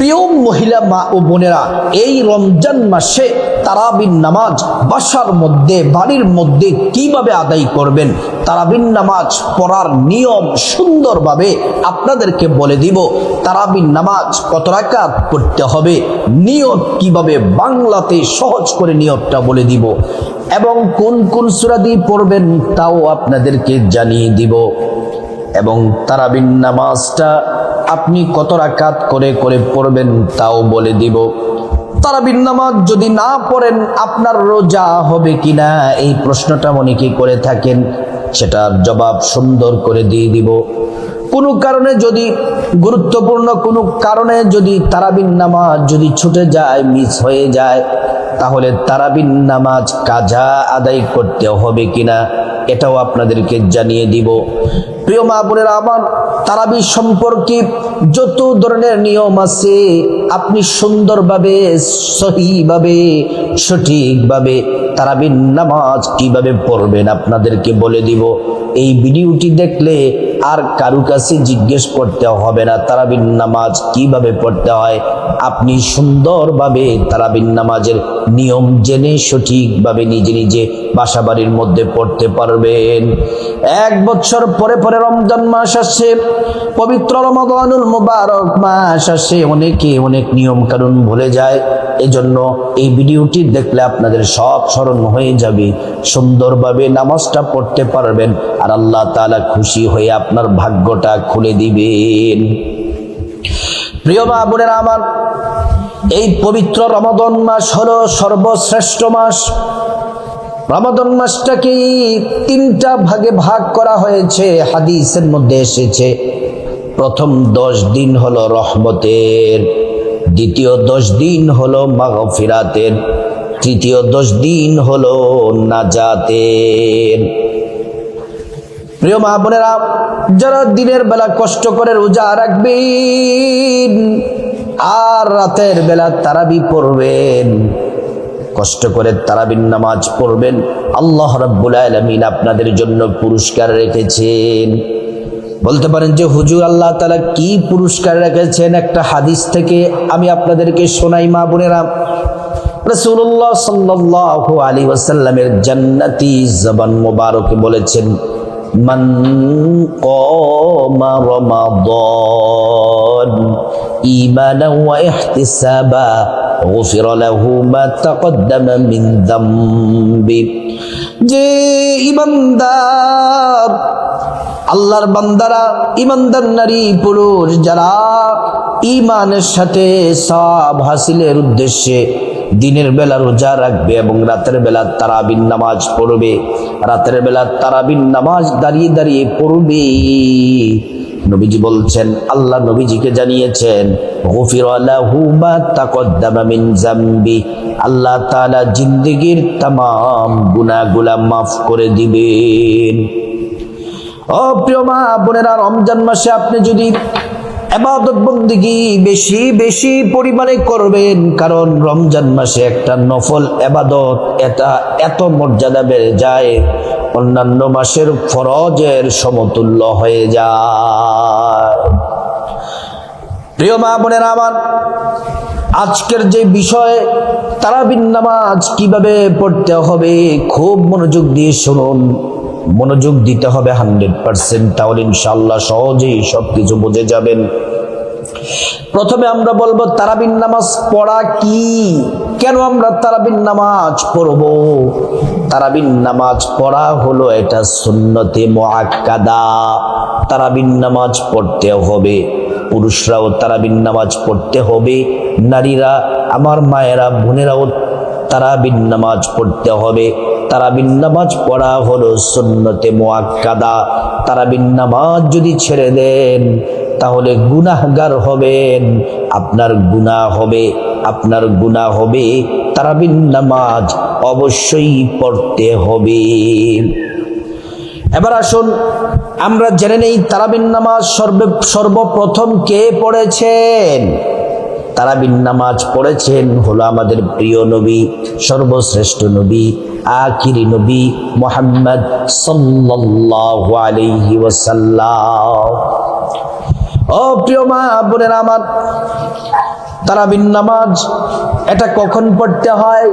প্রিয় মহিলা মা ও বোনেরা, এই রমজান মাসে তারাবির নামাজ বাসার মধ্যে, বাড়ির মধ্যে কিভাবে আদায় করবেন, তারাবির নামাজ পড়ার নিয়ম সুন্দরভাবে আপনাদেরকে বলে দিব। তারাবির নামাজ কত রাকাত পড়তে হবে, নিয়ত কিভাবে বাংলাতে সহজ করে নিয়তটা বলে দিব, এবং কোন কোন সূরা দিয়ে পড়বেন তাও আপনাদেরকে জানিয়ে দিব। এবং তারাবির নামাজটা আপনি কত রাকাত করে করে পড়বেন তাও বলে দিব। তারাবির নামাজ যদি না পড়েন আপনার রোজা হবে কিনা, এই প্রশ্নটা অনেকেই করে থাকেন, সেটার জবাব সুন্দর করে দিয়ে দিব। কোনো কারণে যদি, গুরুত্বপূর্ণ কোনো কারণে যদি তারাবির নামাজ যদি ছুটে যায়, মিস হয়ে যায়, তাহলে তারাবির নামাজ কাজা আদায় করতে হবে কিনা এটাও আপনাদেরকে জানিয়ে দিব। প্রিয় মা বোনেরা আমার, তারাবি সম্পর্কে যত ধরনের নিয়ম আছে আপনি সুন্দরভাবে, সহিভাবে, সঠিকভাবে তারাবির নামাজ কিভাবে পড়বেন আপনাদেরকে বলে দিব। এই ভিডিওটি দেখলে আর কারো কাছে জিজ্ঞেস করতে হবে না তারাবির নামাজ কিভাবে পড়তে হয়। আপনি সুন্দরভাবে তারাবির নামাজের নিয়ম জেনে সঠিকভাবে নিজে নিজে বাসা বাড়ির মধ্যে পড়তে পারবেন। এক বছর পরে পরে রমজান মাস আসছে, পবিত্র রমাদানুল মুবারক মাস আসে, অনেকে অনেক নিয়ম কানুন ভুলে যায়। এজন্য এই ভিডিওটি দেখলে আপনাদের সব স্মরণ হয়ে যাবে, সুন্দরভাবে নামাজটা পড়তে পারবেন, আর আল্লাহ তাআলা খুশি হয়ে আপনার ভাগ্যটা খুলে দিবেন। প্রিয় মা বোনেরা আমার, এই পবিত্র রমাদান মাস হলো সর্বশ্রেষ্ঠ মাস। রমাদান মাসটাকে তিনটা ভাগে ভাগ করা হয়েছে, হাদিসের মধ্যে এসেছে। প্রথম 10 দিন হলো রহমতের, দ্বিতীয় 10 দিন হলো মাগফিরাতের, তৃতীয় 10 দিন হলো নাজাতের। প্রিয় মা বোনেরা, যারা দিনের বেলা কষ্ট করে রোজা রাখবেন আর রাতের বেলা তারাবি পড়বেন, কষ্ট করে তারাবির নামাজ পড়বেন, আল্লাহ রাব্বুল আলামিন আপনাদের জন্য পুরস্কার রেখেছেন। বলতে পারেন যে হুজুর আল্লাহ তাআলা কি পুরস্কার রেখেছেন, একটা হাদিস থেকে আমি আপনাদেরকে শোনাই। মা বোনেরা, রাসূলুল্লাহ সাল্লাল্লাহু আলাইহি ওয়াসাল্লামের জান্নাতি জবান মোবারকে বলেছেন, মান ক্বামা রমাদান ঈমানান ওয়া ইহতিসাবা গুফিরা লাহু মা তাকদ্দামা মিন যামবি। যে ঈমানদার, আল্লাহর বান্দারা, ঈমানদার নারী পুরুষ যারা ঈমানের সাথে সওয়াব হাসিলের উদ্দেশ্যে দিনের বেলা রোজা রাখবে এবং রাতের বেলা তারাবির নামাজ পড়বে, রাতের বেলা তারাবির নামাজ দাঁড়িয়ে দাঁড়িয়ে পড়বে, নবীজি বলছেন, আল্লাহ নবীজিকে জানিয়েছেন, গুফিরা লাহু মা তাকদ্দামা মিন যামবি, আল্লাহ তাআলা জিন্দেগীর तमाम গুনাহগুলো মাফ করে দিবেন। ও প্রিয় মা বোনেরা, রমজান মাসে আপনি যদি ইবাদত বন্দেগী বেশি বেশি পরিমাণে করবেন, কারণ রমজান মাসে একটা নফল ইবাদত এটা এত মর্যাদা বেড়ে যায়, অন্যান্য মাসের ফরজের সমতুল্য হয়ে যায়। প্রিয় মা বোনেরা আমার, আজকের যে বিষয় তারাবির নামাজ কিভাবে পড়তে হবে, খুব মনোযোগ দিয়ে শুনুন, মনোযোগ দিতে হবে 100%, তাহলে ইনশাআল্লাহ সহজেই সবকিছু বুঝে যাবেন। প্রথমে আমরা বলবো তারাবির নামাজ পড়া কি, কেন আমরা তারাবির নামাজ পড়ব। তারাবির নামাজ পড়া হলো এটা সুন্নতে মুআক্কাদা, তারাবির নামাজ পড়তে হবে, পুরুষরাও তারাবির নামাজ পড়তে হবে, নারীরা, আমার মায়েরা, বোনেরাও তারাবির নামাজ পড়তে হবে। তারাবির নামাজ পড়া হলো সুন্নতে মুআক্কাদা। তারাবির নামাজ যদি ছেড়ে দেন তাহলে গুনাহগার হবেন, আপনার গুনাহ হবে, আপনার গুনাহ হবে। তারাবির নামাজ অবশ্যই পড়তে হবে। এবার আসুন আমরা জেনে নেই তারাবির নামাজ সর্বপ্রথম কে পড়েছেন। তারাবির নামাজ পড়েছেন হলো আমাদের প্রিয় নবী, সর্বশ্রেষ্ঠ নবী, আখিরি নবী মুহাম্মদ সাল্লাল্লাহু আলাইহি ওয়াসাল্লাম। ও প্রিয় মা বোনেরা আমার, তারাবির নামাজ এটা কখন পড়তে হয়?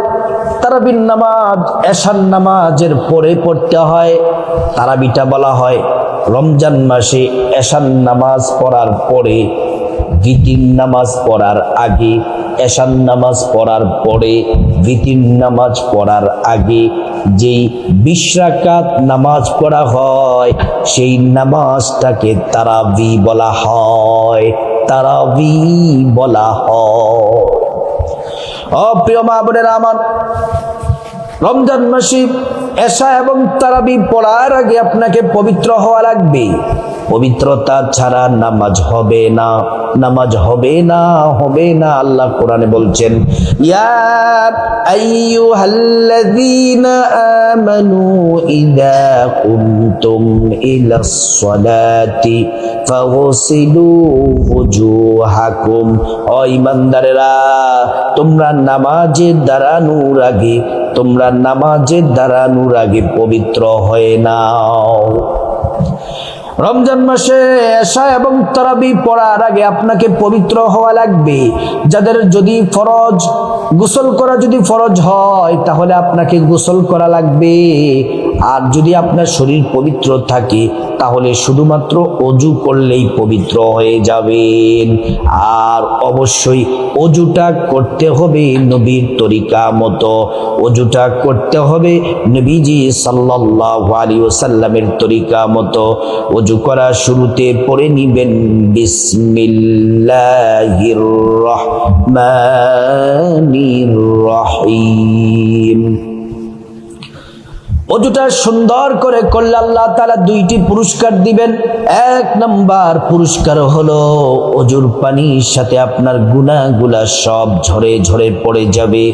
তারাবির নামাজ এশার নামাজের পরে পড়তে হয়। তারাবিটা বলা হয় রমজান মাসে এশার নামাজ পড়ার পরে, ভিতির নামাজ পড়ার আগে, এশার নামাজ পড়ার পরে, ভিতির নামাজ পড়ার আগে যেই 20 রাকাত নামাজ পড়া হয় সেই নামাজটাকে তারাবি বলা হয়, তারাবি বলা হয়। ও প্রিয় মা বোনেরা আমার, রমজান মাসে এশা এবং তারাবি পড়ার আগে আপনাকে পবিত্র হওয়া লাগবে। পবিত্রতা ছাড়া নামাজ হবে না, নামাজ হবে না, হবে না। আল্লাহ কোরআনে বলছেন, ইয়া আইয়ুহাল্লাযীনা আমানু ইযা কুমতুম ইলাস সালাতি ফাগসিলু ওজুহাকুম। ও ঈমানদারেরা, তোমরা নামাজে দাঁড়ানোর আগে, তোমরা নামাজে দাঁড়ানোর আগে পবিত্র হয়ে নাও। রমজান মাসে এশা এবং তারাবি পড়ার আগে আপনাকে পবিত্র হওয়া লাগবে। যাদের যদি ফরজ গোসল করা যদি ফরজ হয় তাহলে আপনাকে গোসল করা লাগবে। আর যদি আপনার শরীর পবিত্র থাকে তাহলে শুধুমাত্র ওযু করলেই পবিত্র হয়ে যাবেন। আর অবশ্যই ওযুটা করতে হবে নবীর তরিকা মতো, ওযুটা করতে হবে নবীজি সাল্লাল্লাহু আলাইহি ওয়াসাল্লামের তরিকা মতো। ওযু করার শুরুতে পড়ে নিবেন বিসমিল্লাহির রহমানির রহিম। ওযুটা সুন্দর করে করলে আল্লাহ তাআলা 2টি পুরস্কার দিবেন। 1 নাম্বার পুরস্কার হলো ওযুর পানির সাথে আপনার গুনাহগুলা সব ঝরে ঝরে পড়ে যাবে।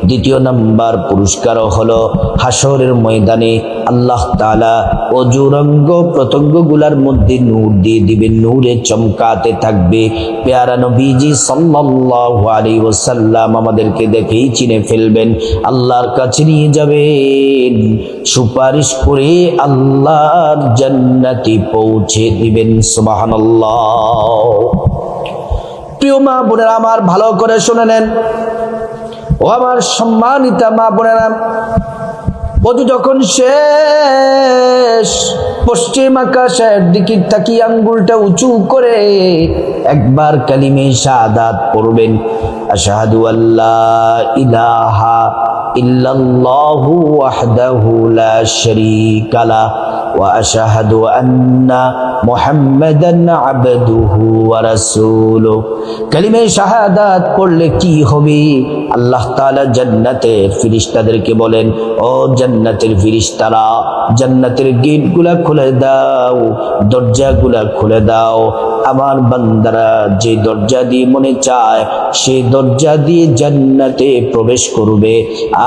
2য় নাম্বার পুরস্কার হলো হাসরের ময়দানে আল্লাহ তাআলা ওযুর অঙ্গ প্রত্যঙ্গগুলার মধ্যে নূর দিয়ে দিবেন, নূরে চমকাতে থাকবে। পেয়ারা নবীজি সাল্লাল্লাহু আলাইহি ওয়াসাল্লাম আমাদেরকে দেখেই চিনে ফেলবেন, আল্লাহর কাছে নিয়ে যাবেন, সুপারিশ করে আল্লাহর জান্নাতে পৌঁছে দিবেন। সুবহানাল্লাহ। প্রিয় মা বোনেরা আমার, ভালো করে শুনে নেন। ও আমার সম্মানিতা মা বোনেরা, ওযু যখন শেষ, পশ্চিম আকাশের দিকে তাকিয়ে আঙ্গুলটা উঁচু করে একবার কালিমে শাহাদাত পড়বেন, আশহাদু আল্লা ইলাহা ইল্লাল্লাহু ওয়াহদাহু লা শারীকা লাহু ওয়া আশহাদু আন্না মুহাম্মাদান আবদুহু ওয়া রাসূলুহু। কালিমে শাহাদাত পড়লে কি হবে? আল্লাহ তাআলা জান্নাতের ফেরেশতাদেরকে বলেন, ও জান্নাতের ফেরেশতারা, জান্নাতের গেটগুলা খুলে দাও, দরজাগুলা খুলে দাও। আমার বান্দারা যে দরজা দিয়ে মনে চায় সেই দরজা দিয়ে জান্নাতে প্রবেশ করবে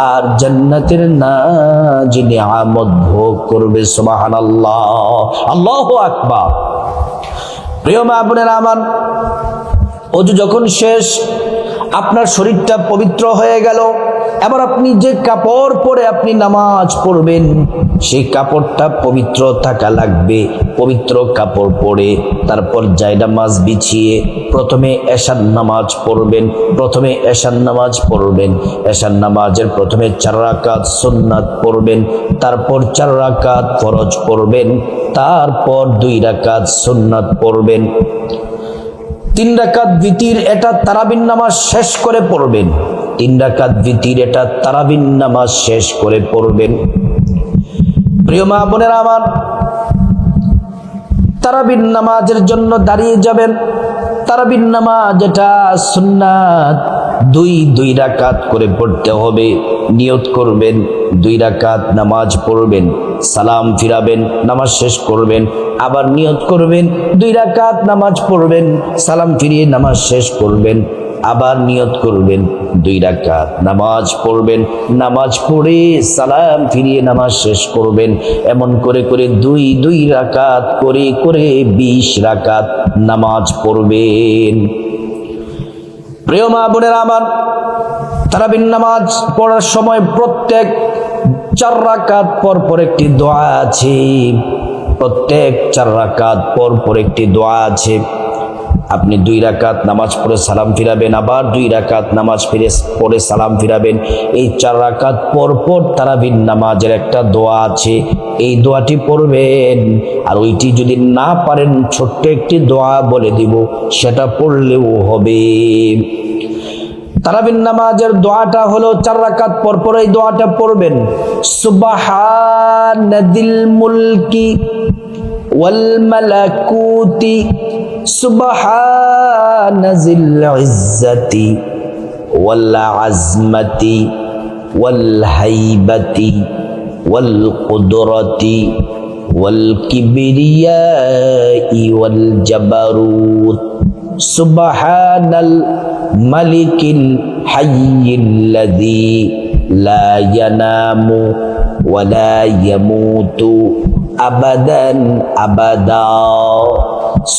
আর জান্নাতের নাজ নিয়ামত ভোগ করবে। সুবহানাল্লাহ, আল্লাহু আকবার। প্রিয় মা বোনেরা আমার, ওযু যখন শেষ, আপনার শরীরটা পবিত্র হয়ে গেল, এবার আপনি যে কাপড় পরে আপনি নামাজ পড়বেন সেই কাপড়টা পবিত্র থাকা লাগবে। পবিত্র কাপড় পরে তারপর জায়নামাজ বিছিয়ে প্রথমে এশার নামাজ পড়বেন, প্রথমে এশার নামাজ পড়বেন। এশার নামাজের প্রথমে 4 রাকাত সুন্নাত পড়বেন, তারপর 4 রাকাত ফরজ পড়বেন, তারপর 2 রাকাত সুন্নাত পড়বেন, 3 রাকাত ভিতির, এটা তারাবির নামাজ শেষ করে পড়বেন। 3 রাকাত ভিতির, এটা তারাবির নামাজ শেষ করে পড়বেন। প্রিয় মা বোনেরা আমার, তারাবির নামাজের জন্য দাঁড়িয়ে যাবেন। তারাবির নামাজ এটা সুন্নাত, 2 রাকাত করে পড়তে হবে। নিয়ত করবেন 2 রাকাত নামাজ পড়বেন, সালাম ফিরাবেন, নামাজ শেষ করবেন, আবার নিয়ত করবেন 2 রাকাত নামাজ পড়বেন, সালাম ফিরিয়ে নামাজ শেষ করবেন, আবার নিয়ত করবেন 2 রাকাত নামাজ পড়বেন, নামাজ পড়ে সালাম ফিরিয়ে নামাজ শেষ করবেন। এমন করে করে 2 রাকাত করে করে 20 রাকাত নামাজ পড়বেন। প্রিয় মা বোনেরা আমার, তারাবির নামাজ পড়ার সময় প্রত্যেক 4 রাকাত পর পর একটি দোয়া আছে, প্রত্যেক 4 রাকাত পর পর একটি দোয়া আছে। আপনি 2 রাকাত নামাজ পড়ে সালাম ফিরাবেন, আবার 2 রাকাত নামাজ পড়ে সালাম ফিরাবেন। এই 4 রাকাত পর পর তারাবির নামাজের একটা দোয়া আছে, এই দোয়াটি পড়বেন। আর ওইটি যদি না পারেন ছোট্ট একটি দোয়া বলে দিব, সেটা পড়লেও হবে। তারাবির নামাজের দোয়াটা হলো 4 রাকাত পর পর এই দোয়াটা পড়বেন। সুবহানাদিল মুলকি ওয়াল মালাকুতি সুবহানাজিল ইজ্জাতি ওয়াল আজমাতি ওয়াল হাইবাতি ওয়াল কুদরতি ওয়াল কিবরিয়াই ওয়াল জাবারুত সুবহানাল মালিকিল হাইয়িল্লাযী লা ইয়ানামু ওয়া লা ইয়ামুতু আবাদান আবাদা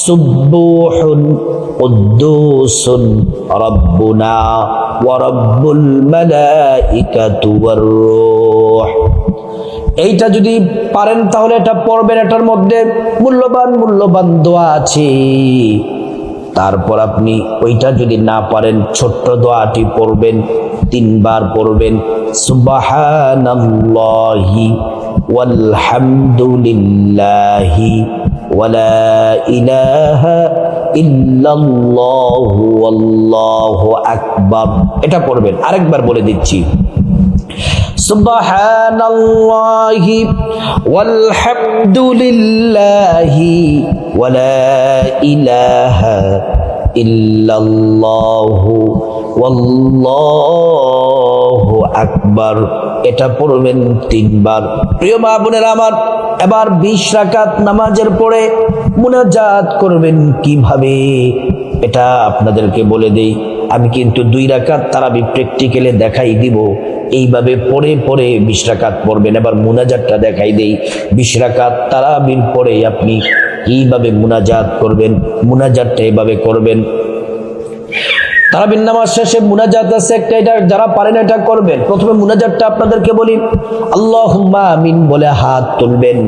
সুবহুন কুদ্দুসুন রাব্বুনা ওয়া রাব্বুল মালাইকাতু ওয়ার রূহ। এইটা যদি পারেন তাহলে এটা পড়বেন। এটার মধ্যে মূল্যবান দোয়া আছে। তারপর আপনি ওইটা যদি না পারেন ছোট্ট দোয়াটি পড়বেন, 3 বার পড়বেন। সুবহানাল্লাহি ওয়ালহামদুলিল্লাহি ওয়ালা ইলাহা ইল্লাল্লাহু ওয়াল্লাহু আকবার। এটা পড়বেন। আরেকবার বলে দিচ্ছি, সুবহানাল্লাহি ওয়ালহামদুলিল্লাহি ওয়ালা ইলাহা ইল্লাল্লাহু ওয়াল্লাহু আকবার। এটা পড়বেন 3 বার। প্রিয় মা বোনেরা আমার, এবার 20 রাকাত নামাজের পরে মুনাজাত করবেন কিভাবে এটা আপনাদেরকে বলে দেই। আমি কিন্তু 2 রাকাত তারাবি প্র্যাকটিক্যালে দেখাই দিব। এইভাবে পড়ে পড়ে 20 রাকাত পড়বেন। এবার মুনাজাতটা দেখাই দেই। 20 রাকাত তারাবির পরে আপনি কিভাবে মুনাজাত করবেন, মুনাজাতটা এইভাবে করবেন। তারাবির নামাজ শেষে মুনাজাত আছে একটা, এটা যারা পারেন এটা করবেন। প্রথমে মুনাজাতটা আপনাদেরকে বলি, আল্লাহুম্মা আমিন বলে হাত তুলবেন।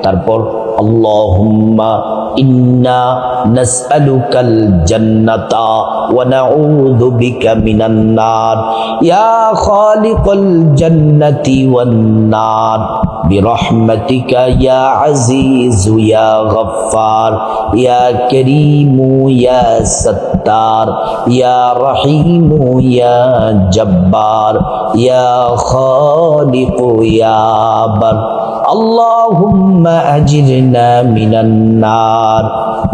তারপর আল্লাহুম্মা ইন্না নাসআলুকাল জান্নাতা ওয়া নাউযু বিকা মিনান নার ইয়া খালিকাল জান্নাতি ওয়ান নার বিরহমাতিকা ইয়া আজিজু ইয়া গফফার ইয়া কারীমু ইয়া সাত্তার ইয়া রহিমু ইয়া জব্বার ইয়া খালিকু ইয়া বার আল্লাহুম্মা আজিরনা মিনান নার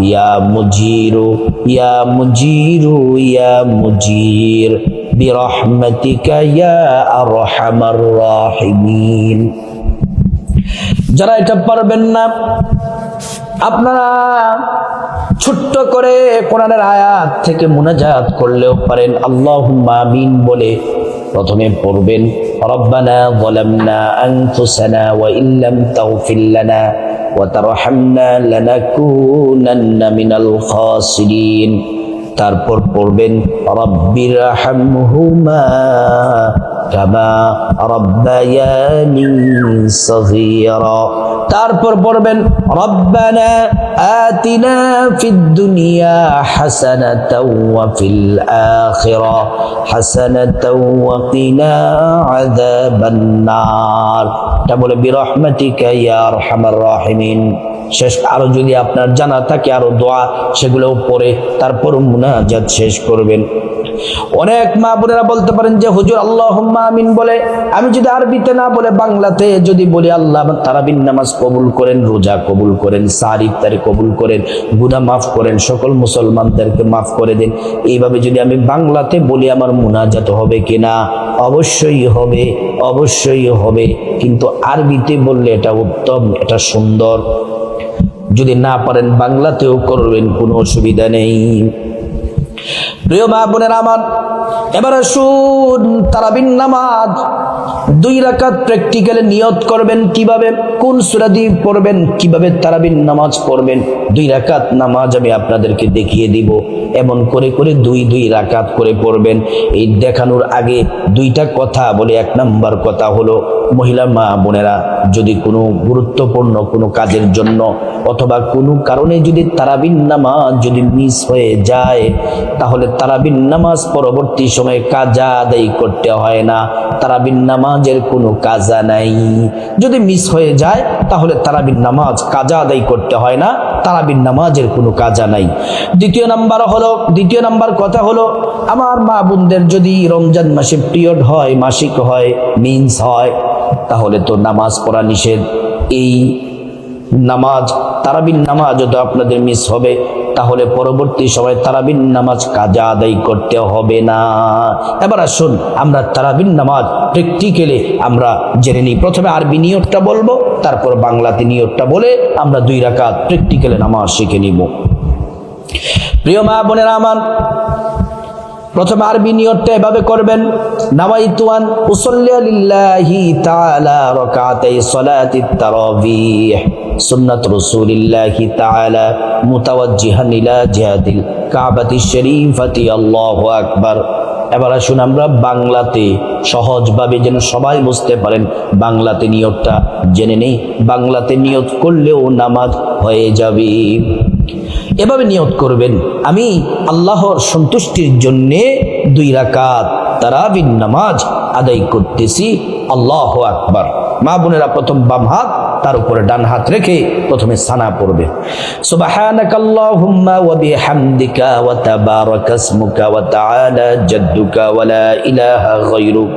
ইয়া মুজিরু ইয়া মুজিরু ইয়া মুজির বিরহমাতিকা ইয়া আরহামার রাহিমিন। যারা এটা পারবেন না, আপনারা ছোট্ট করে কোরআনের আয়াত থেকে মুনাজাত করলেও পারেন। আল্লাহুম্মা আমিন বলে প্রথমে পড়বেন, রব্বানা যালামনা আনফুসানা ওয়া ইল্লাম তাগফির লানা ওয়া তারহামনা লানাকুনান্না মিনাল খাসিরিন। তারপর পড়বেন, রব্বিরহামহুমা কামা রব্বায়ানি সগীরা। তারপর পড়বেন, রব্বানা আতিনা ফিদ দুনিয়া হাসানাতাও ওয়া ফিল আখিরা হাসানাতাও ওয়া কিনা আযাবান নার। এটা বলে বিরহমাতিকা ইয়া আরহামার রাহিমিন। শেষ আরো যদি আপনার জানা থাকে আরো দোয়া, সেগুলোও পড়ে তারপর মুনাজাত শেষ করবেন। অনেক মা বোনেরা বলতে পারেন যে হুজুর আল্লাহুম্মা আমিন বলে আমি যদি আরবিতে না বলে বাংলাতে যদি বলি, আল্লাহ তারাবির নামাজ কবুল করেন, রোজা কবুল করেন, সার ইফতারি কবুল করেন, গুনাহ মাফ করেন, সকল মুসলমানদেরকে মাফ করে দেন, এইভাবে যদি আমি বাংলাতে বলি আমার মুনাজাত হবে কিনা? অবশ্যই হবে, অবশ্যই হবে। কিন্তু আরবিতে বললে এটা উত্তম, এটা সুন্দর। যদি না পারেন বাংলাতেও করবেন, কোনো অসুবিধা নেই। প্রিয় মা বোনেরা আমার, এবার আসুন তারাবির নামাজ 2 রাকাত প্র্যাকটিক্যালি নিয়ত করবেন কিভাবে, কোন সূরা দিয়ে পড়বেন, কিভাবে তারাবির নামাজ পড়বেন। 2 রাকাত নামাজ আমি আপনাদেরকে দেখিয়ে দিব, এমন করে করে 2 রাকাত করে পড়বেন। এই দেখানোর আগে 2টা কথা বলে। 1 নাম্বার কথা হলো, মহিলা মা বোনেরা যদি কোনো গুরুত্বপূর্ণ কোনো কাজের জন্য অথবা কোনো কারণে যদি তারাবির নামাজ যদি মিস হয়ে যায়, তাহলে তারাবির নামাজ পরবর্তী সময়ে কাজা আদায় করতে হয় না। তারাবির নামাজের কোনো কাজা নাই। যদি মিস হয়ে যায় তাহলে তারাবির নামাজ কাজা আদায় করতে হয় না, তারাবির নামাজের কোনো কাজা নাই। দ্বিতীয় নাম্বার কথা হলো, আমার মা বোনদের যদি রমজান মাসে পিরিয়ড হয়, মাসিক হয়, মিন্স হয়, তাহলে তো নামাজ পড়া নিষেধ। এই নামাজ তারাবির নামাজ যদি আপনাদের মিস হবে, তাহলে পরবর্তী সময় তারাবির নামাজ কাজা আদায় করতে হবে না। এবার আসুন আমরা তারাবির নামাজ প্র্যাকটিক্যালি আমরা জেনে নিই। প্রথমে আরবি নিয়তটা বলবো, তারপর বাংলাতে নিয়তটা বলে আমরা 2 রাকাত প্র্যাকটিক্যালি নামাজ শিখে নিব। প্রিয় মা বোনেরা আমার, প্রথমে আরবি নিয়তটা এভাবে করবেন, নাওয়াইতু আন উসাল্লি লিল্লাহি তাআলা রাকাতাই সালাতিত তারাবিহ সুন্নাত রাসূলিল্লাহি তাআলা মুতাওয়াজ্জিহান ইলা জিহাদিল কাবাতিশ শরীফাতি আল্লাহু আকবার। এবার আসুন আমরা বাংলাতে সহজভাবে যেন সবাই বুঝতে পারেন বাংলাতে নিয়তটা জেনে নেই। বাংলাতে নিয়ত করলেও নামাজ হয়ে যাবে। এভাবে নিয়ত করবেন, আমি আল্লাহর সন্তুষ্টির জন্যে 2 রাকাত তারাবির নামাজ আদায় করতেছি। আল্লাহু আকবার। মা বোনেরা প্রথম বাম হাত, তার উপরে ডান হাত রেখে প্রথমে সানা পড়বে। সুবহানাকাল্লাহুম্মা ওয়া বিহামদিকা ওয়া তাবারাকা ইসমুকা ওয়া তাআলা জাদ্দুকা ওয়া লা ইলাহা গায়রুক।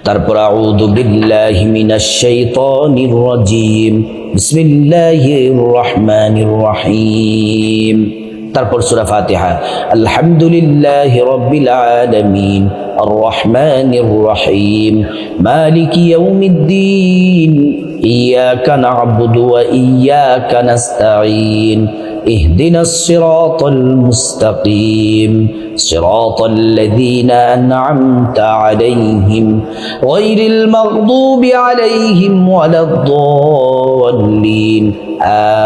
তারপর আউযু বিল্লাহি মিনাশ শাইতানির রাজীম, বিসমিল্লাহির রহমানির রহিম। তারপর সূরা ফাতিহা, আলহামদুলিল্লাহি রাব্বিল আলামিন আর রহমানির রহিম মালিকি ইয়াউমিদ্দিন ইয়াকা না'বুদু ওয়া ইয়াকা নাস্তাঈন اهدنا الصراط المستقيم صراط الذين أنعمت عليهم غير المغضوب عليهم ولا الضالين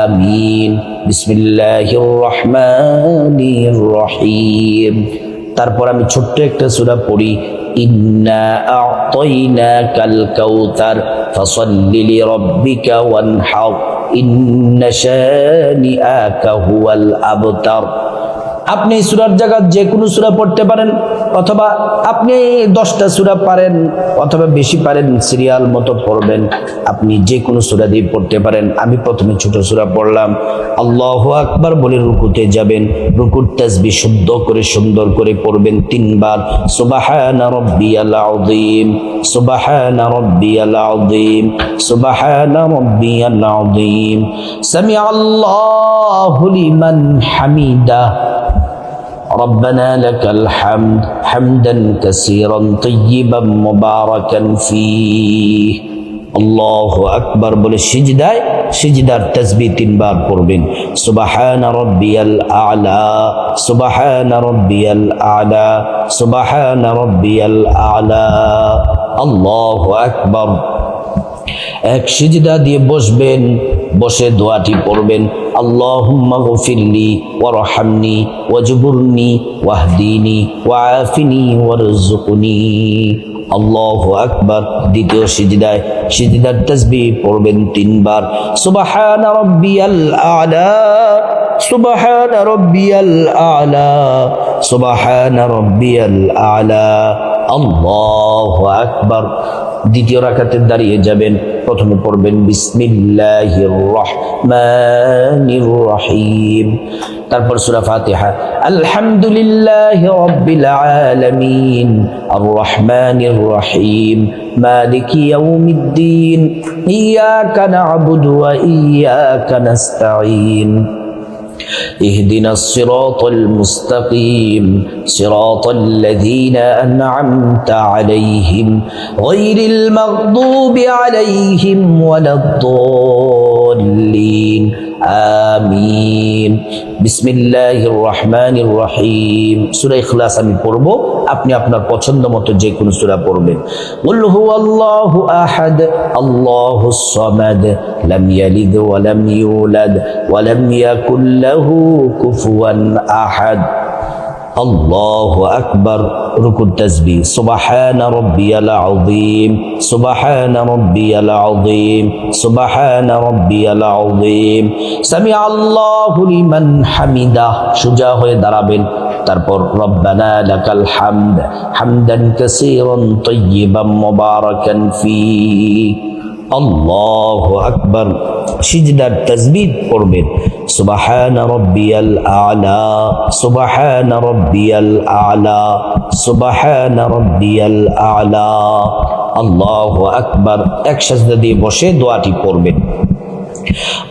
آمين بسم الله الرحمن الرحيم। তারপর আমি ছোট্ট একটা সূরা পড়ি, ইন্না আ'তাইনাকাল কাউসার ফাসাল্লি লিরাব্বিকা ওয়ানহার ইন্না শানিআকা হুয়াল আবতার। আপনি সূরার জায়গা যে কোনো সূরা পড়তে পারেন, অথবা আপনি 10টা সূরা পারেন অথবা বেশি পারেন, সিরিয়াল মতো পড়বেন। আপনি যে কোনো সূরা দিয়ে পড়তে পারেন। আমি প্রথমে ছোট সূরা পড়লাম। আল্লাহু আকবার বলে রুকুতে যাবেন। রুকুর তাসবিহ শুদ্ধ করে সুন্দর করে পড়বেন 3 বার। সুবহানা রাব্বিয়াল আযীম, সুবহানা রাব্বিয়াল আযীম, সুবহানা রাব্বিয়াল আযীম, সামিআল্লাহু লিমান হামিদা, ربنا لك الحمد حمدا كثيرا طيبا مباركا فيه। আল্লাহু আকবার বলে সিজদার তাসবিহ 3 বার পড়বেন। সুবহানা রাব্বিয়াল আ'লা, সুবহানা রাব্বিয়াল আ'লা, সুবহানা রাব্বিয়াল আ'লা। আল্লাহু আকবার। এক সিজদা দিয়ে বসবেন, বসে দোয়াটি পড়বেন, আল্লাহুম্মা গফিরলি ওয়ারহামনি ওয়াজবুরনি ওয়াহদিনি ওয়াআফিনি ওয়ারযুকনি। আল্লাহু আকবার। দ্বিতীয় সিজদার তাসবিহ পড়বেন 3 বার। সুবহানা রাব্বিয়াল আ'লা, সুবহানা রাব্বিয়াল আ'লা, সুবহানা রাব্বিয়াল আ'লা। আল্লাহু আকবার। দ্বিতীয় রাকাতে দাঁড়িয়ে যাবেন। প্রথমে পড়বেন বিসমিল্লাহির রহমানির রহিম। তারপর সূরা ফাতিহা, আলহামদুলিল্লাহি রাব্বিল আলামিন আর রহমানির রহিম মালিকি ইয়াউমিদ্দিন ইয়াকা না'বুদু ওয়া ইয়াকা নাস্তাঈন اهدنا الصراط المستقيم صراط الذين أنعمت عليهم غير المغضوب عليهم ولا الضالين আমিন। বিসমিল্লাহির রহমানির রহিম। সূরা ইখলাস আমি পড়ব, আপনি আপনার পছন্দ মতো যে কোনো সূরা পড়বেন। কুল হুয়াল্লাহু আহাদ আল্লাহুস সামাদ লাম ইয়ালিদ ওয়া লাম ইউলাদ ওয়া লাম ইয়াকুল লাহু কুফুয়ান আহাদ। আল্লাহু আকবার। রুকু তাসবিহ সুবহান রাব্বিয়াল আযীম সুবহান রাব্বিয়াল আযীম সুবহান রাব্বিয়াল আযীম। সামিআ আল্লাহু লিমান হামিদা, সোজা হয়ে দাঁড়াবেন। তারপর রব্বানা লাকাল হামদ হামদান কাসীরান তাইয়িবান মুবারাকান ফি। আল্লাহু আকবার। সিজদার তাসবিহ পড়বেন সুবহান রাব্বিয়াল আ'লা সুবহান রাব্বিয়াল আ'লা সুবহান রাব্বিয়াল আ'লা। আল্লাহু আকবার। এক সিজদা দিয়ে বসে দোয়াটি পড়বেন।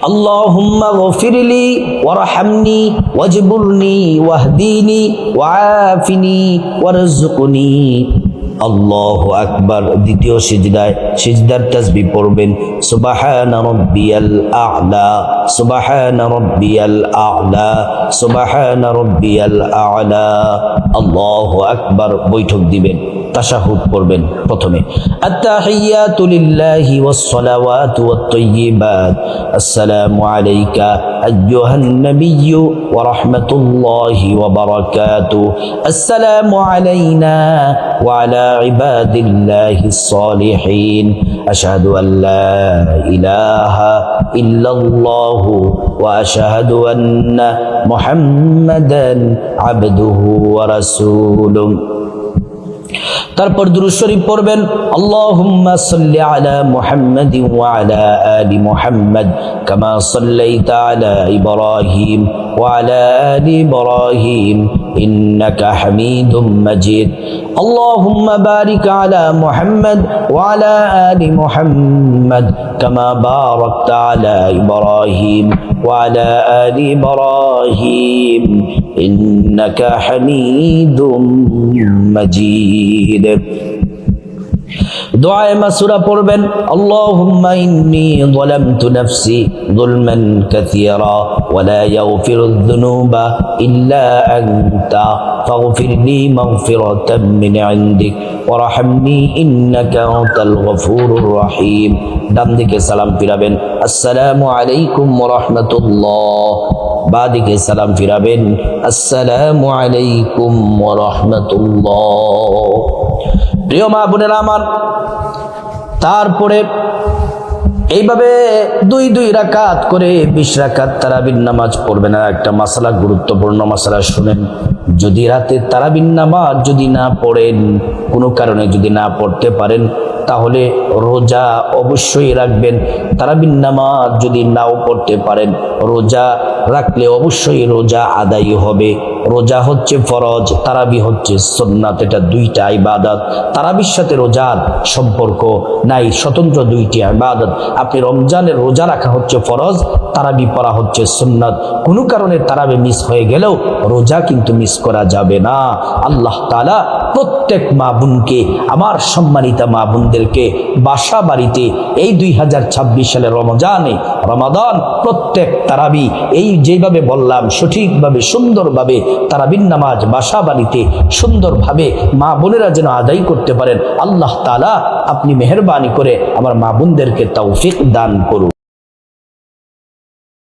আল্লাহুম্মা গফিরলি ওয়ারহামনি ওয়াজবুরনি ওয়াহদিনি ওয়াআফিনি ওয়ারযুকনি। আল্লাহু আকবার। দ্বিতীয় সিজদায় সিজদার তাসবিহ পড়বেন সুবহানা রাব্বিয়াল আ'লা সুবহানা রাব্বিয়াল আ'লা সুবহানা রাব্বিয়াল আ'লা। আল্লাহু আকবার। বৈঠক দিবেন, তাশাহুদ পড়বেন। প্রথমে আত-তাহিয়াতু লিল্লাহি ওয়াস-সালাওয়াতু ওয়াত-তাইয়্যিবাত আসসালামু আলাইকা আইয়ুহান নাবিয়্যু ওয়া রাহমাতুল্লাহি ওয়া বারাকাতুহু আসসালামু আলাইনা ওয়া আলা ইবাদিল্লাহিস সালিহিন আশহাদু আল লা ইলাহা ইল্লাল্লাহু ওয়া আশহাদু আন্না মুহাম্মাদান আবদুহু ওয়া রাসূলুহু। তারপর দুরূদ শরীফ পড়বেন আল্লাহুম্মা সাল্লি আলা মুহাম্মাদিন ওয়া আলা আলি মুহাম্মাদ কামা সাল্লাইতা আলা ইব্রাহিম ওয়া আলা আলি ইব্রাহিম ইন্নাকা হামিদুম মাজিদ। আল্লাহুম্মা বারিক আলা মুহাম্মাদ ওয়া আলা আলি মুহাম্মাদ কামা বারাকতা আলা ইব্রাহিম ওয়া আলা আলি ইব্রাহিম ইন্নাকা হামিদুম মাজিদ। দোয়ায়ে মাসুরা পড়বেন আল্লাহুম্মা ইন্নী যালামতু নাফসি যুলমান কাসীরা ওয়া লা ইয়াগফিরুয যুনুবা ইল্লা আনতা ফাগফিরলি মাগফিরাতাম মিন ইনদিক ওয়ারহামনি ইন্নাকা আনতাল গফুরুর রহিম। ডান দিকে সালাম ফিরাবেন আসসালামু আলাইকুম ওয়া রাহমাতুল্লাহ। বাদিকে সালাম ফিরাবেন আসসালামু আলাইকুম ওয়া রাহমাতুল্লাহ। প্রিয় মা বোনেরা আমার, তারপরে এইভাবে দুই রাকাত করে 20 রাকাত তারাবির নামাজ পড়বেন। আর একটা মাসালা, গুরুত্বপূর্ণ মাসালা শুনেন। যদি রাতে তারাবির নামাজ যদি না পড়েন, কোনো কারণে যদি না পড়তে পারেন, তাহলে রোজা অবশ্যই রাখবেন। তারাবির নামাজ যদি নাও পড়তে পারেন, রোজা রাখলে অবশ্যই রোজা আদায় হবে। রোজা হচ্ছে ফরজ, তারাবি হচ্ছে সুন্নাত। এটা দুইটা ইবাদত। তারাবির সাথে রোজার সম্পর্ক নাই, স্বতন্ত্র দুইটি ইবাদত। আপনি রমজানের রোজা রাখা হচ্ছে ফরজ, তারাবি পড়া হচ্ছে সুন্নাত। কোনো কারণে তারাবি মিস হয়ে গেলেও রোজা কিন্তু মিস করা যাবে না। আল্লাহ তাআলা প্রত্যেক মা বোনকে, আমার সম্মানিতা মা বোনদেরকে বাসা বাড়িতে এই 2026 সালের রমাদান প্রত্যেক তারাবি এই যেভাবে বললাম সঠিকভাবে সুন্দরভাবে তারাবির নামাজ বাসা বাড়িতে সুন্দরভাবে মা বোনেরা যেন আদায় করতে পারেন। আল্লাহ তাআলা আপনি মেহেরবানি করে আমার মা বোনদেরকে তৌফিক দান করুন।